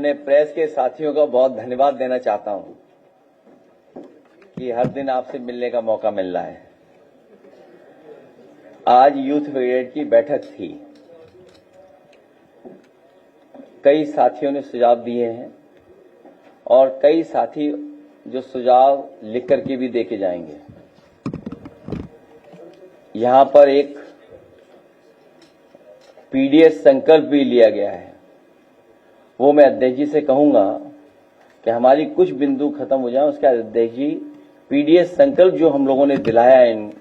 अपने प्रेस के साथियों का बहुत धन्यवाद देना चाहता हूं कि हर दिन आपसे मिलने का मौका मिल रहा है। आज यूथ ब्रिगेड की बैठक थी। कई साथियों ने सुझाव दिए हैं और कई साथी जो सुझाव लिख करके भी देके जाएंगे। यहां पर एक पीडीएस संकल्प भी लिया गया है। वो मैं अध्यक्ष जी से कहूंगा कि हमारी कुछ बिंदु खत्म हो जाए, उसके अध्यक्ष जी पीडीएस संकल्प जो हम लोगों ने दिलाया इन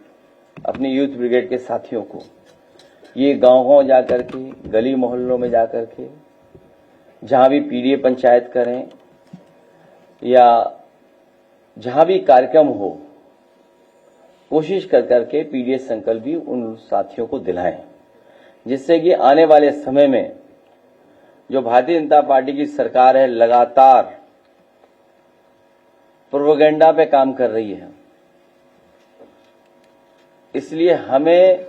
अपने यूथ ब्रिगेड के साथियों को, ये गांव-गांव जाकर के, गली मोहल्लों में जाकर के, जहां भी पीडीए पंचायत करें या जहां भी कार्यक्रम हो, कोशिश कर करके पीडीएस संकल्प भी उन साथियों को दिलाएं, जिससे कि आने वाले समय में जो भारतीय जनता पार्टी की सरकार है लगातार प्रोपेगेंडा पे काम कर रही है। इसलिए हमें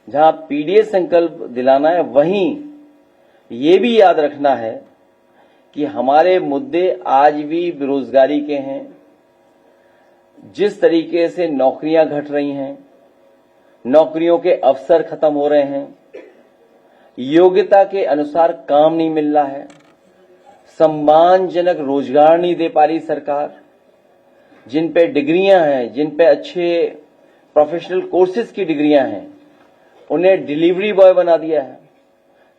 जहां पीडीएस संकल्प दिलाना है, वहीं ये भी याद रखना है कि हमारे मुद्दे आज भी बेरोजगारी के हैं। जिस तरीके से नौकरियां घट रही हैं, नौकरियों के अवसर खत्म हो रहे हैं, योग्यता के अनुसार काम नहीं मिल रहा है, सम्मानजनक रोजगार नहीं दे पा रही सरकार, जिन पे डिग्रियां हैं, जिन पे अच्छे प्रोफेशनल कोर्सेज की डिग्रियां हैं, उन्हें डिलीवरी बॉय बना दिया है,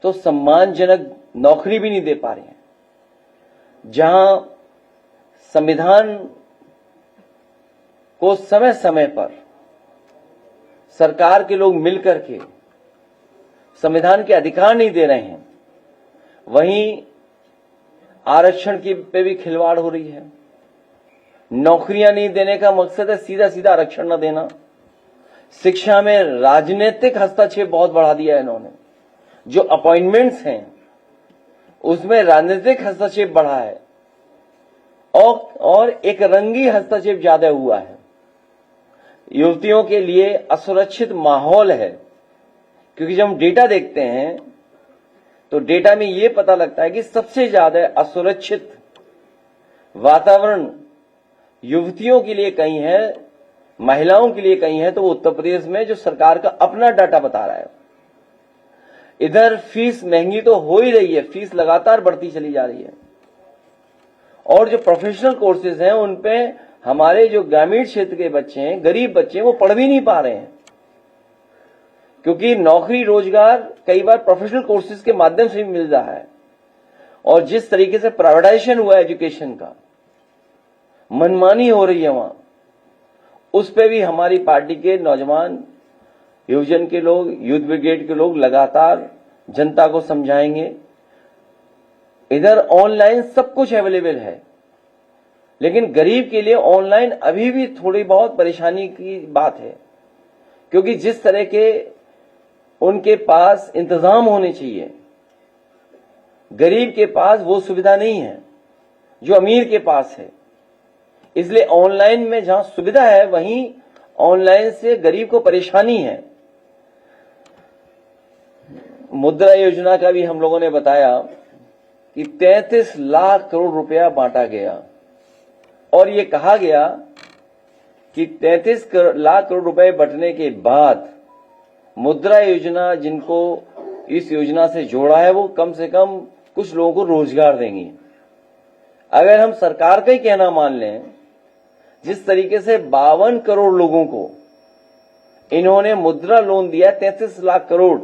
तो सम्मानजनक नौकरी भी नहीं दे पा रहे हैं। जहां संविधान को समय समय पर सरकार के लोग मिलकर के संविधान के अधिकार नहीं दे रहे हैं, वहीं आरक्षण की पे भी खिलवाड़ हो रही है। नौकरियां नहीं देने का मकसद है सीधा सीधा आरक्षण न देना। शिक्षा में राजनीतिक हस्तक्षेप बहुत बढ़ा दिया है इन्होंने। जो अपॉइंटमेंट्स हैं उसमें राजनीतिक हस्तक्षेप बढ़ा है और एक रंगी हस्तक्षेप ज्यादा हुआ है। युवतियों के लिए असुरक्षित माहौल है, क्योंकि जब हम डेटा देखते हैं तो डेटा में यह पता लगता है कि सबसे ज्यादा असुरक्षित वातावरण युवतियों के लिए कहीं है, महिलाओं के लिए कहीं है, तो वो उत्तर प्रदेश में जो सरकार का अपना डाटा बता रहा है। इधर फीस महंगी तो हो ही रही है, फीस लगातार बढ़ती चली जा रही है, और जो प्रोफेशनल कोर्सेज हैं उन पे हमारे जो ग्रामीण क्षेत्र के बच्चे हैं, गरीब बच्चे हैं, वो पढ़ भी नहीं पा रहे हैं, क्योंकि नौकरी रोजगार कई बार प्रोफेशनल कोर्सेज के माध्यम से भी मिल रहा है। और जिस तरीके से प्राइवेटाइजेशन हुआ एजुकेशन का, मनमानी हो रही है वहां, उस पे भी हमारी पार्टी के नौजवान युवजन के लोग, यूथ ब्रिगेड के लोग लगातार जनता को समझाएंगे। इधर ऑनलाइन सब कुछ अवेलेबल है, लेकिन गरीब के लिए ऑनलाइन अभी भी थोड़ी बहुत परेशानी की बात है, क्योंकि जिस तरह के उनके पास इंतजाम होने चाहिए, गरीब के पास वो सुविधा नहीं है जो अमीर के पास है। इसलिए ऑनलाइन में जहां सुविधा है, वहीं ऑनलाइन से गरीब को परेशानी है। मुद्रा योजना का भी हम लोगों ने बताया कि 33 लाख करोड़ रुपया बांटा गया, और ये कहा गया कि 33 लाख करोड़ रुपए बंटने के बाद मुद्रा योजना जिनको इस योजना से जोड़ा है, वो कम से कम कुछ लोगों को रोजगार देंगी। अगर हम सरकार का ही कहना मान लें, जिस तरीके से 52 करोड़ लोगों को इन्होंने मुद्रा लोन दिया 33 लाख करोड़,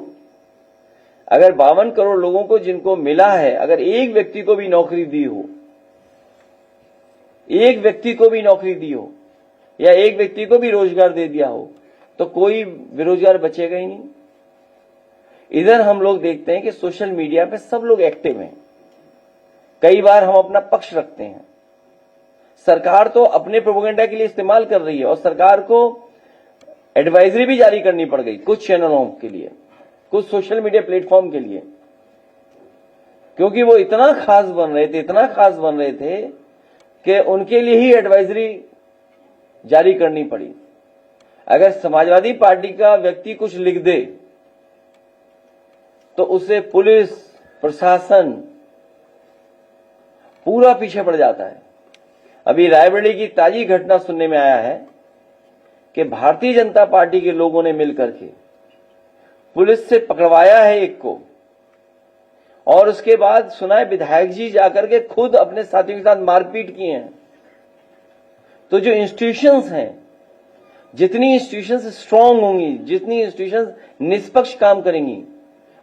अगर 52 करोड़ लोगों को जिनको मिला है, अगर एक व्यक्ति को भी नौकरी दी हो, एक व्यक्ति को भी नौकरी दी हो या एक व्यक्ति को भी रोजगार दे दिया हो, तो कोई बेरोजगार बचेगा ही नहीं। इधर हम लोग देखते हैं कि सोशल मीडिया पे सब लोग एक्टिव हैं। कई बार हम अपना पक्ष रखते हैं, सरकार तो अपने प्रोपेगेंडा के लिए इस्तेमाल कर रही है, और सरकार को एडवाइजरी भी जारी करनी पड़ गई कुछ चैनलों के लिए, कुछ सोशल मीडिया प्लेटफॉर्म के लिए, क्योंकि वो इतना खास बन रहे थे कि उनके लिए ही एडवाइजरी जारी करनी पड़ी। अगर समाजवादी पार्टी का व्यक्ति कुछ लिख दे तो उसे पुलिस प्रशासन पूरा पीछे पड़ जाता है। अभी रायबरेली की ताजी घटना सुनने में आया है कि भारतीय जनता पार्टी के लोगों ने मिलकर के पुलिस से पकड़वाया है एक को, और उसके बाद सुना है विधायक जी जाकर के खुद अपने साथियों के साथ मारपीट किए हैं। तो जो इंस्टीट्यूशंस हैं, जितनी इंस्टीट्यूशंस स्ट्रांग होंगी, जितनी इंस्टीट्यूशंस निष्पक्ष काम करेंगी,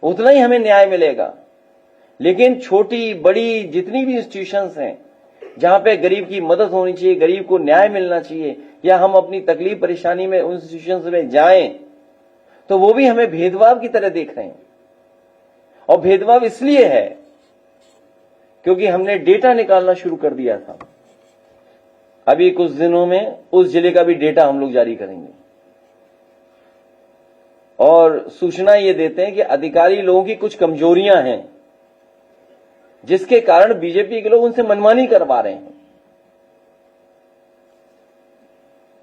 उतना ही हमें न्याय मिलेगा। लेकिन छोटी बड़ी जितनी भी इंस्टीट्यूशंस हैं जहां पे गरीब की मदद होनी चाहिए, गरीब को न्याय मिलना चाहिए, या हम अपनी तकलीफ परेशानी में उन इंस्टीट्यूशंस में जाएं, तो वो भी हमें भेदभाव की तरह देख रहे हैं। और भेदभाव इसलिए है क्योंकि हमने डेटा निकालना शुरू कर दिया था। अभी कुछ दिनों में उस जिले का भी डेटा हम लोग जारी करेंगे, और सूचना ये देते हैं कि अधिकारी लोगों की कुछ कमजोरियां हैं जिसके कारण बीजेपी के लोग उनसे मनमानी करवा रहे हैं।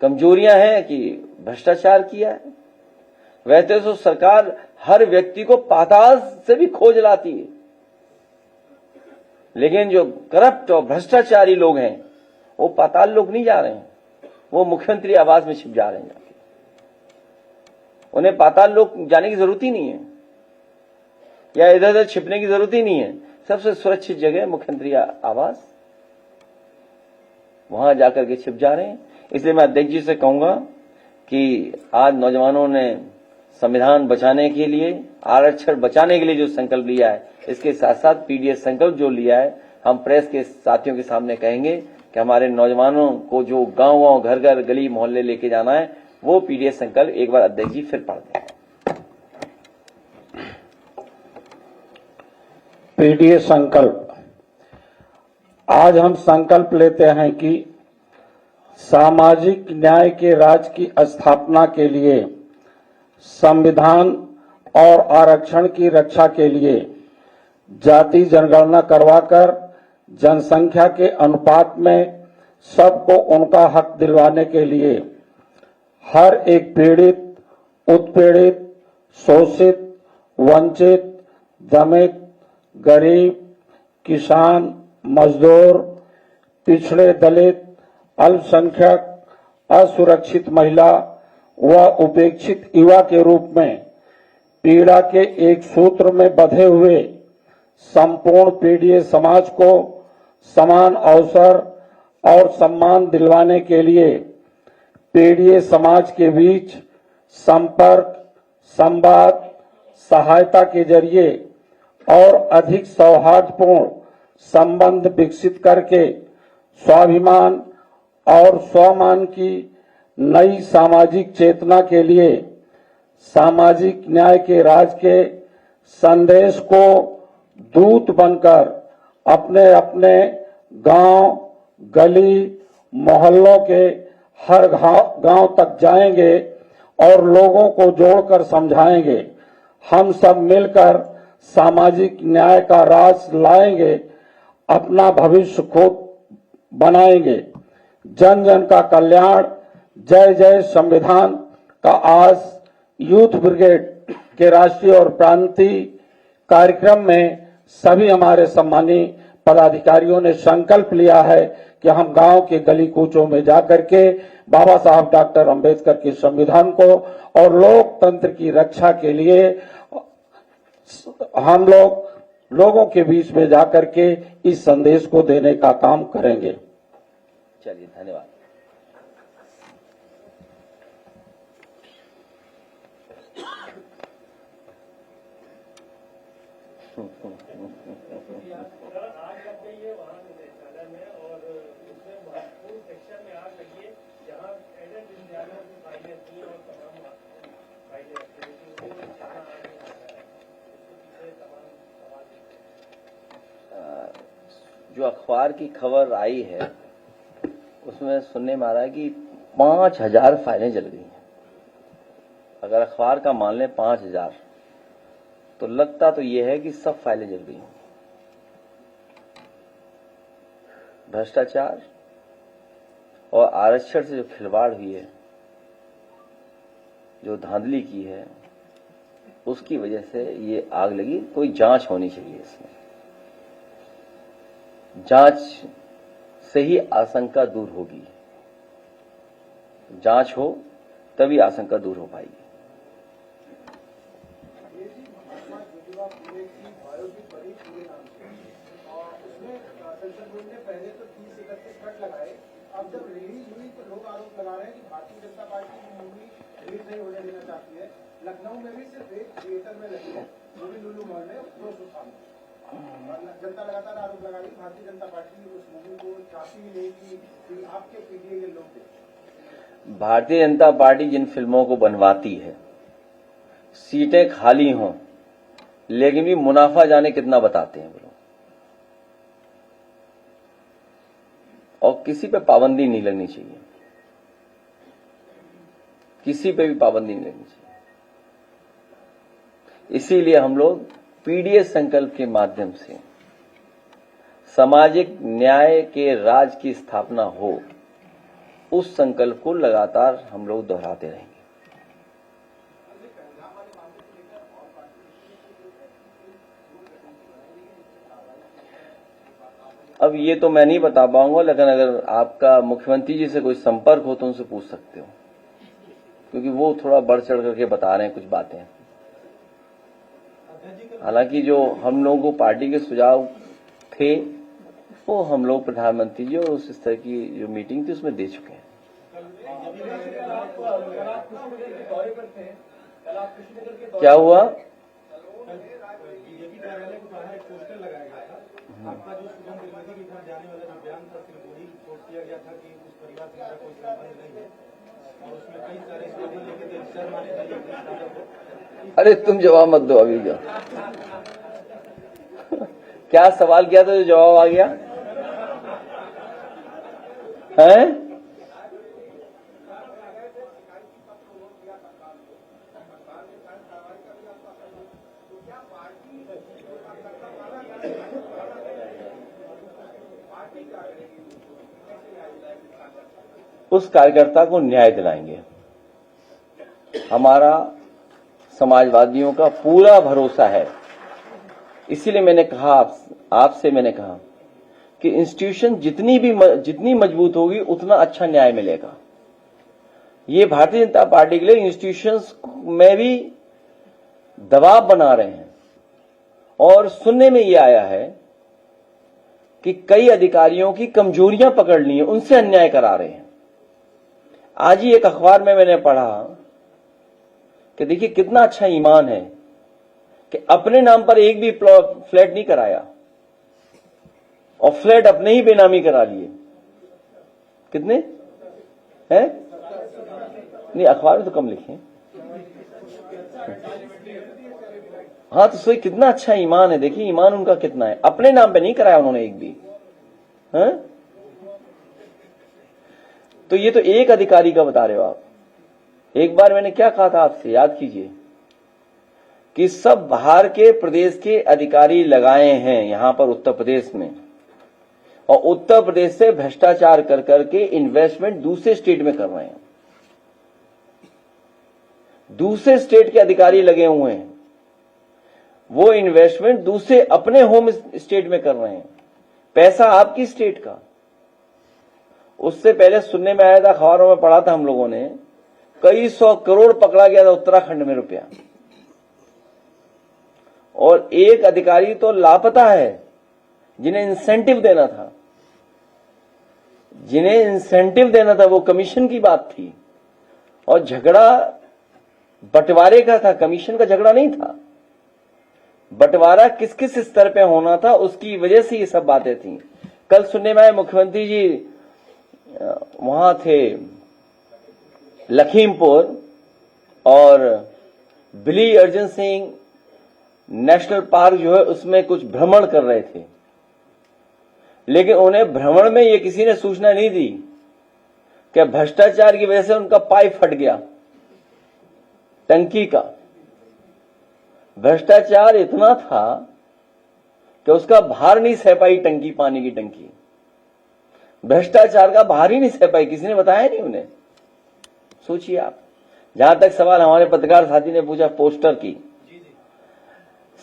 कमजोरियां हैं कि भ्रष्टाचार किया है। वैसे तो सरकार हर व्यक्ति को पाताल से भी खोज लाती है, लेकिन जो करप्ट और भ्रष्टाचारी लोग हैं वो पाताल लोग नहीं जा रहे हैं, वो मुख्यमंत्री आवास में छिप जा रहे हैं। उन्हें पाताल लोग जाने की जरूरत ही नहीं है, या इधर उधर छिपने की जरूरत ही नहीं है। सबसे सुरक्षित जगह मुख्यमंत्री आवास, वहां जाकर के छिप जा रहे हैं। इसलिए मैं अध्यक्ष जी से कहूंगा कि आज नौजवानों ने संविधान बचाने के लिए, आरक्षण बचाने के लिए जो संकल्प लिया है, इसके साथ साथ पीडीएस संकल्प जो लिया है, हम प्रेस के साथियों के सामने कहेंगे कि हमारे नौजवानों को जो गांव-गांव, घर-घर, गली मोहल्ले लेके जाना है, वो पीडीएस संकल्प एक बार अध्यक्ष जी फिर पढ़ दें। पीडीएस संकल्प। आज हम संकल्प लेते हैं कि सामाजिक न्याय के राज्य की स्थापना के लिए, संविधान और आरक्षण की रक्षा के लिए जाति जनगणना करवाकर जनसंख्या के अनुपात में सबको उनका हक दिलवाने के लिए हर एक पीड़ित, उत्पीड़ित, शोषित, वंचित, दमित, गरीब, किसान, मजदूर, पिछड़े, दलित, अल्पसंख्यक, असुरक्षित महिला व उपेक्षित युवा के रूप में पीड़ा के एक सूत्र में बंधे हुए संपूर्ण पीड़ित समाज को समान अवसर और सम्मान दिलवाने के लिए पीड़ित समाज के बीच संपर्क, संवाद, सहायता के जरिए और अधिक सौहार्दपूर्ण संबंध विकसित करके स्वाभिमान और स्वमान की नई सामाजिक चेतना के लिए सामाजिक न्याय के राज के संदेश को दूत बनकर अपने अपने गांव, गली, मोहल्लों के हर गांव तक जाएंगे और लोगों को जोड़कर समझाएंगे। हम सब मिलकर सामाजिक न्याय का राज लाएंगे, अपना भविष्य खुद बनाएंगे। जन जन का कल्याण, जय जय संविधान का आज यूथ ब्रिगेड के राष्ट्रीय और प्रांतीय कार्यक्रम में सभी हमारे सम्मानीय पदाधिकारियों ने संकल्प लिया है कि हम गांव के गली कूचों में जाकर के बाबा साहब डॉक्टर अंबेडकर के संविधान को और लोकतंत्र की रक्षा के लिए हम लोगों के बीच में जाकर के इस संदेश को देने का काम करेंगे। चलिए, धन्यवाद। जो अखबार की खबर आई है उसमें सुनने में आ रहा है कि 5000 फाइलें जल गई हैं। अगर अखबार का मान लें 5000, तो लगता तो यह है कि सब फाइलें जल गई हैं। भ्रष्टाचार और आरक्षण से जो खिलवाड़ हुई है, जो धांधली की है, उसकी वजह से ये आग लगी। कोई जांच होनी चाहिए इसमें। जांच से ही आशंका दूर होगी। जांच हो तभी आशंका दूर हो पाएगी। पहले तो 30-31 कट लगाए, अब जब रिलीज हुई तो लोग आरोप लगा रहे हैं कि भारतीय जनता पार्टी की मूवी रिलीज नहीं होने देना चाहती है। लखनऊ में भी सिर्फ एक थिएटर में लगी है, वो भी लुलू मॉल में, जनता लगातार आरोप लगा रही भारतीय जनता पार्टी उस मूवी को चाहती ही नहीं कि आपके पीडीए के लोग देखें। भारतीय जनता पार्टी जिन फिल्मों को बनवाती है, सीटें खाली हों लेकिन भी मुनाफा जाने कितना बताते हैं वो लोग, और किसी पे पाबंदी नहीं लगनी चाहिए, किसी पे भी पाबंदी नहीं लगनी चाहिए। इसीलिए हम लोग पीडीए संकल्प के माध्यम से सामाजिक न्याय के राज की स्थापना हो, उस संकल्प को लगातार हम लोग दोहराते रहेंगे। अब ये तो मैं नहीं बता पाऊंगा, लेकिन अगर आपका मुख्यमंत्री जी से कोई संपर्क हो तो उनसे पूछ सकते हो, क्योंकि वो थोड़ा बढ़ चढ़ करके बता रहे हैं कुछ बातें। हालांकि जो हम लोगों को पार्टी के सुझाव थे वो हम लोग प्रधानमंत्री जी और उस स्तर की जो मीटिंग थी उसमें दे चुके हैं। क्या हुआ? आपका जो शुभम त्रिवेदी के घर जाने वाला जो बयान था सिर्फ वही रिपोर्ट किया गया था कि उस परिवार से मेरा कोई संबंध नहीं है, और उसमें कई सारे स्टेटमेंट लिखे थे शर्मा ने कहा। अरे तुम जवाब मत दो अभी। क्या सवाल किया था जो जवाब आ गया है? उस कार्यकर्ता को न्याय दिलाएंगे। हमारा समाजवादियों का पूरा भरोसा है। इसीलिए मैंने कहा आपसे मैंने कहा कि इंस्टीट्यूशन जितनी मजबूत होगी उतना अच्छा न्याय मिलेगा। ये भारतीय जनता पार्टी के लिए इंस्टीट्यूशंस में भी दबाव बना रहे हैं, और सुनने में ये आया है कि कई अधिकारियों की कमजोरियां पकड़ ली हैं, उनसे अन्याय करा रहे हैं। आज ही एक अखबार में मैंने पढ़ा कि देखिए कितना अच्छा ईमान है कि अपने नाम पर एक भी फ्लैट नहीं कराया और फ्लैट अपने ही बेनामी करा लिए। कितने हैं? नहीं, अखबार में तो कम लिखे। हाँ, तो सोई कितना अच्छा ईमान है। देखिए ईमान उनका कितना है, अपने नाम पे नहीं कराया उन्होंने एक भी। हैं? तो ये तो एक अधिकारी का बता रहे हो आप। एक बार मैंने क्या कहा था आपसे, याद कीजिए, कि सब बाहर के प्रदेश के अधिकारी लगाए हैं यहां पर उत्तर प्रदेश में, और उत्तर प्रदेश से भ्रष्टाचार कर करके इन्वेस्टमेंट दूसरे स्टेट में कर रहे हैं। दूसरे स्टेट के अधिकारी लगे हुए हैं, वो इन्वेस्टमेंट दूसरे अपने होम स्टेट में कर रहे हैं, पैसा आपकी स्टेट का। उससे पहले सुनने में आया था, अखबारों में पढ़ा था हम लोगों ने, कई 100 करोड़ पकड़ा गया था उत्तराखंड में रुपया, और एक अधिकारी तो लापता है जिन्हें इंसेंटिव देना था। जिन्हें इंसेंटिव देना था वो कमीशन की बात थी, और झगड़ा बंटवारे का था, कमीशन का झगड़ा नहीं था। बंटवारा किस किस स्तर पे होना था उसकी वजह से ये सब बातें थी। कल सुनने में आए मुख्यमंत्री जी वहां थे लखीमपुर, और बिली अर्जुन सिंह नेशनल पार्क जो है उसमें कुछ भ्रमण कर रहे थे, लेकिन उन्हें भ्रमण में ये किसी ने सूचना नहीं दी कि भ्रष्टाचार की वजह से उनका पाइप फट गया टंकी का। भ्रष्टाचार इतना था कि उसका भार नहीं सह पाई टंकी, पानी की टंकी। भ्रष्टाचार का भार ही नहीं सह पाई, किसी ने बताया नहीं उन्हें। सोचिए आप। जहां तक सवाल हमारे पत्रकार साथी ने पूछा पोस्टर की,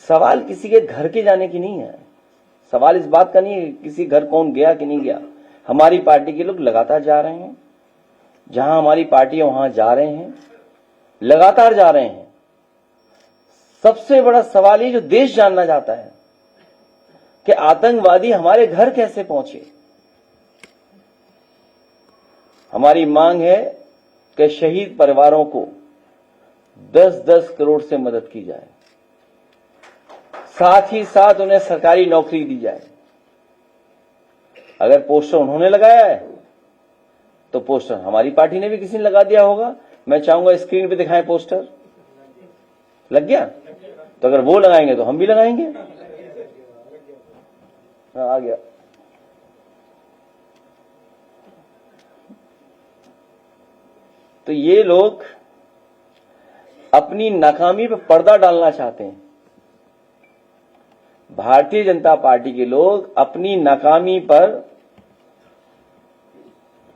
सवाल किसी के घर के जाने की नहीं है, सवाल इस बात का नहीं है किसी घर कौन गया कि नहीं गया। हमारी पार्टी के लोग लगातार जा रहे हैं, जहां हमारी पार्टी है वहां जा रहे हैं, लगातार जा रहे हैं। सबसे बड़ा सवाल ये जो देश जानना चाहता है कि आतंकवादी हमारे घर कैसे पहुंचे। हमारी मांग है कि शहीद परिवारों को 10-10 करोड़ से मदद की जाए, साथ ही साथ उन्हें सरकारी नौकरी दी जाए। अगर पोस्टर उन्होंने लगाया है तो पोस्टर हमारी पार्टी ने भी किसी ने लगा दिया होगा। मैं चाहूंगा स्क्रीन पे दिखाएं पोस्टर। लग गया? तो अगर वो लगाएंगे तो हम भी लगाएंगे। आ गया। तो ये लोग अपनी नाकामी पर पर्दा डालना चाहते हैं। भारतीय जनता पार्टी के लोग अपनी नाकामी पर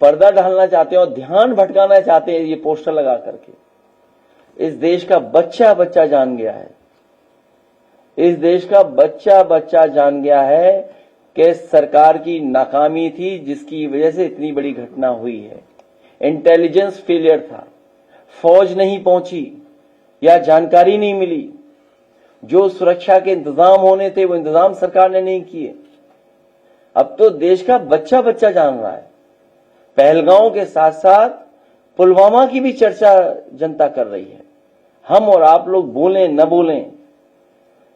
पर्दा डालना चाहते हैं और ध्यान भटकाना चाहते हैं ये पोस्टर लगा करके। इस देश का बच्चा बच्चा जान गया है, इस देश का बच्चा बच्चा जान गया है कि सरकार की नाकामी थी जिसकी वजह से इतनी बड़ी घटना हुई है। इंटेलिजेंस फेलियर था, फौज नहीं पहुंची या जानकारी नहीं मिली, जो सुरक्षा के इंतजाम होने थे वो इंतजाम सरकार ने नहीं किए। अब तो देश का बच्चा बच्चा जान रहा है। पहलगांव के साथ साथ पुलवामा की भी चर्चा जनता कर रही है। हम और आप लोग बोलें न बोलें,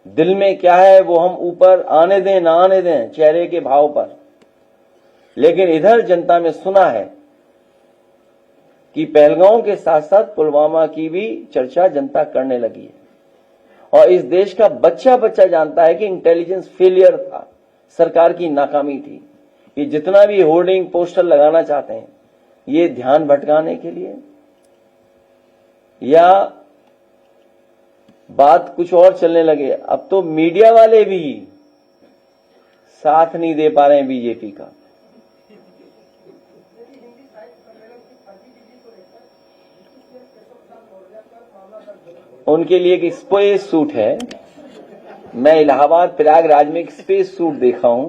दिल में क्या है वो हम ऊपर आने दें ना आने दें चेहरे के भाव पर, लेकिन इधर जनता में सुना है कि पहलगांव के साथ साथ पुलवामा की भी चर्चा जनता करने लगी है। और इस देश का बच्चा बच्चा जानता है कि इंटेलिजेंस फेलियर था, सरकार की नाकामी थी। ये जितना भी होर्डिंग पोस्टर लगाना चाहते हैं ये ध्यान भटकाने के लिए या बात कुछ और चलने लगे। अब तो मीडिया वाले भी साथ नहीं दे पा रहे हैं बीजेपी का। उनके लिए एक स्पेस सूट है। मैं इलाहाबाद प्रयागराज में एक स्पेस सूट देखा हूं,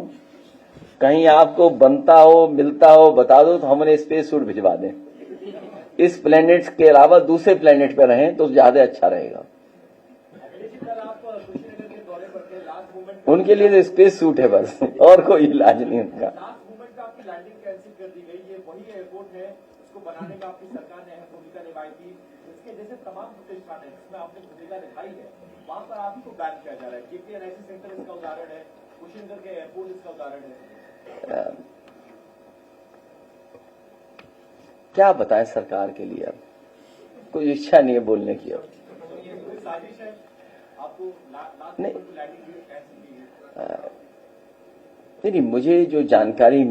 कहीं आपको बनता हो मिलता हो बता दो तो हम उन्हें स्पेस सूट भिजवा दें। इस प्लेनेट के अलावा दूसरे प्लेनेट पर रहें तो ज्यादा अच्छा रहेगा। उनके लिए तो स्पेस सूट है बस, और कोई इलाज नहीं उनका। बनाने में आपकी सरकार ने अहम भूमिका निभाई थी। इसके जैसे तमाम प्रतिष्ठान है जिसमें आपने भूमिका निभाई है, वहां पर आपको बैन किया जा रहा है। KPNIC सेंटर इसका उदाहरण है, कुशीनगर के एयरपोर्ट इसका उदाहरण है। क्या बताएं सरकार के लिए, अब कोई इच्छा नहीं है बोलने की। अब साजिश है आपको नहीं, मुझे जो जानकारी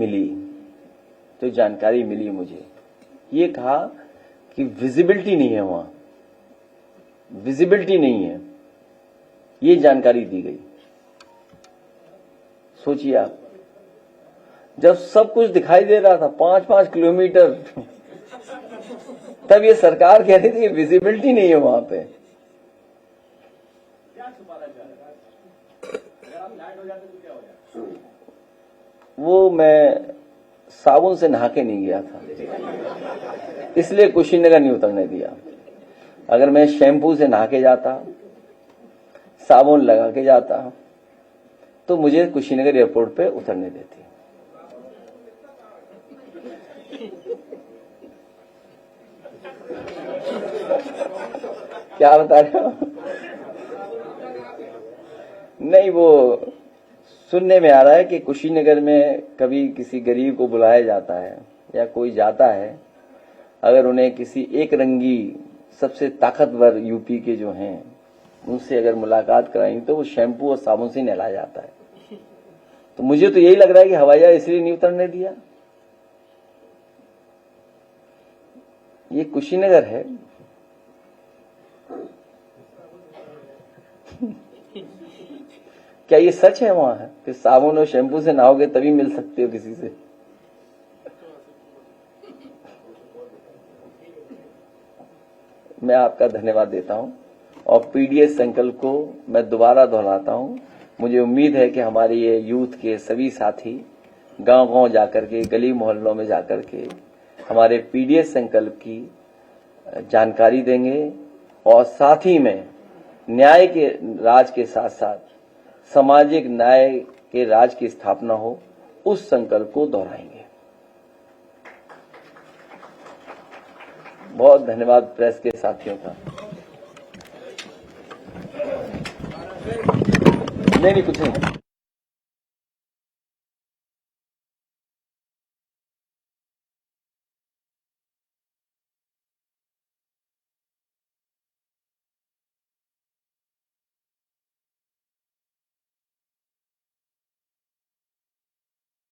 मिली मुझे ये कहा कि विजिबिलिटी नहीं है, वहां विजिबिलिटी नहीं है, ये जानकारी दी गई। सोचिए आप, जब सब कुछ दिखाई दे रहा था 5-5 किलोमीटर, तब ये सरकार कह रही थी विजिबिलिटी नहीं है वहां पे। क्या छुपाना चाह रहे हैं? अगर आप लैंड हो जाते तो क्या हो जाए? वो मैं साबुन से नहा के नहीं गया था, इसलिए कुशीनगर नहीं उतरने दिया। अगर मैं शैम्पू से नहा के जाता, साबुन लगा के जाता, तो मुझे कुशीनगर एयरपोर्ट पे उतरने देती। क्या बता रहे हो? नहीं, वो सुनने में आ रहा है कि कुशीनगर में कभी किसी गरीब को बुलाया जाता है या कोई जाता है, अगर उन्हें किसी एक रंगी सबसे ताकतवर यूपी के जो हैं उनसे अगर मुलाकात कराई तो वो शैम्पू और साबुन से नहलाया जाता है। तो मुझे तो यही लग रहा है कि हवाई जहाज इसलिए नहीं उतरने दिया। ये कुशीनगर है। क्या ये सच है वहां है कि साबुन और शैम्पू से नहाओगे तभी मिल सकते हो किसी से? मैं आपका धन्यवाद देता हूं और पीडीएस संकल्प को मैं दोबारा दोहराता हूं। मुझे उम्मीद है कि हमारे ये यूथ के सभी साथी गांव-गांव जाकर के, गली मोहल्लों में जाकर के हमारे पीडीएस संकल्प की जानकारी देंगे और साथ ही में न्याय के राज के साथ साथ सामाजिक न्याय के राज की स्थापना हो, उस संकल्प को दोहराएंगे। बहुत धन्यवाद प्रेस के साथियों का। नहीं कुछ नहीं।